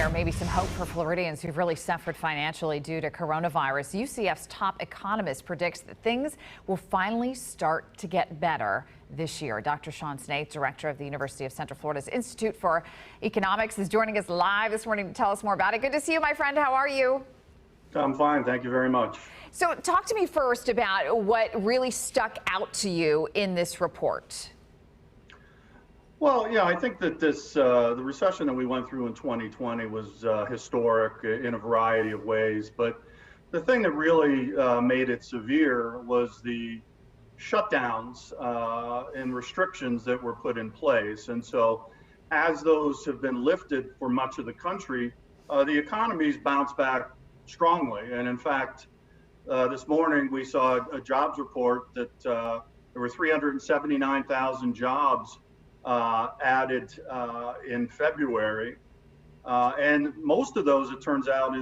there may be some hope for Floridians who've really suffered financially due to coronavirus. UCF's top economist predicts that things will finally start to get better this year. Dr. Sean Snaith, director of the University of Central Florida's Institute for Economics, is joining us live this morning to tell us more about it. Good to see you, my friend. How are you? I'm fine. Thank you very much. So talk to me first about what really stuck out to you in this report. Well, yeah, I think that the recession that we went through in 2020 was historic in a variety of ways. But the thing that really made it severe was the shutdowns and restrictions that were put in place. And so as those have been lifted for much of the country, the economy's bounced back strongly. And in fact, this morning we saw a jobs report that there were 379,000 jobs added in February, and most of those, it turns out,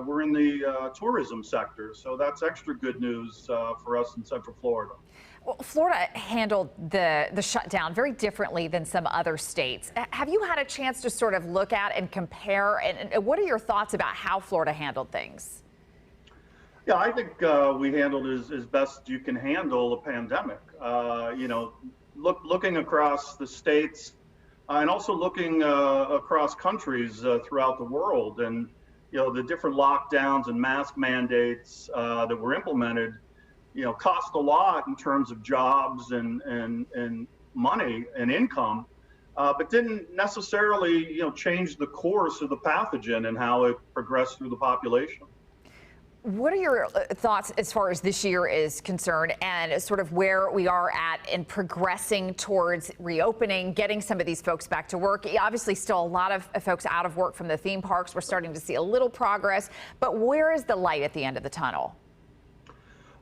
were in the tourism sector. So that's extra good news for us in Central Florida. Well, Florida handled the shutdown very differently than some other states. Have you had a chance to sort of look at and compare? And what are your thoughts about how Florida handled things? Yeah, I think we handled it as best you can handle a pandemic. Looking across the states and also looking across countries throughout the world, and the different lockdowns and mask mandates that were implemented, cost a lot in terms of jobs and money and income, but didn't necessarily change the course of the pathogen and how it progressed through the population. What are your thoughts as far as this year is concerned and sort of where we are at in progressing towards reopening, getting some of these folks back to work? Obviously, still a lot of folks out of work from the theme parks. We're starting to see a little progress, but where is the light at the end of the tunnel?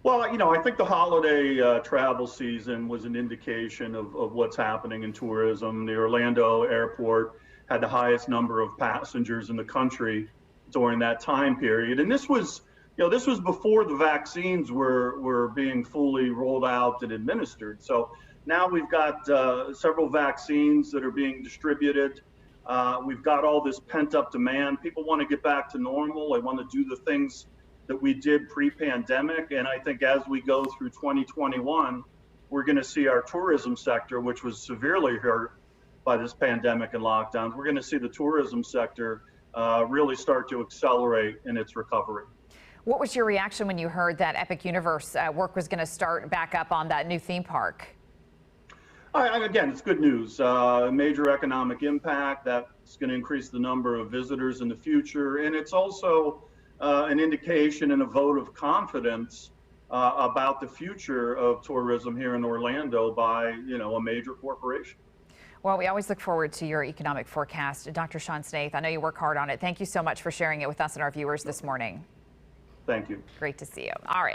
Well, I think the holiday travel season was an indication of what's happening in tourism. The Orlando airport had the highest number of passengers in the country during that time period. And this was before the vaccines were being fully rolled out and administered. So now we've got several vaccines that are being distributed. We've got all this pent-up demand. People want to get back to normal. They want to do the things that we did pre-pandemic. And I think as we go through 2021, we're going to see our tourism sector, which was severely hurt by this pandemic and lockdowns, we're going to see the tourism sector really start to accelerate in its recovery. What was your reaction when you heard that Epic Universe work was going to start back up on that new theme park? Again, it's good news. Major economic impact. That's going to increase the number of visitors in the future. And it's also an indication and a vote of confidence about the future of tourism here in Orlando by, a major corporation. Well, we always look forward to your economic forecast. Dr. Sean Snaith, I know you work hard on it. Thank you so much for sharing it with us and our viewers this morning. Thank you. Great to see you. All right.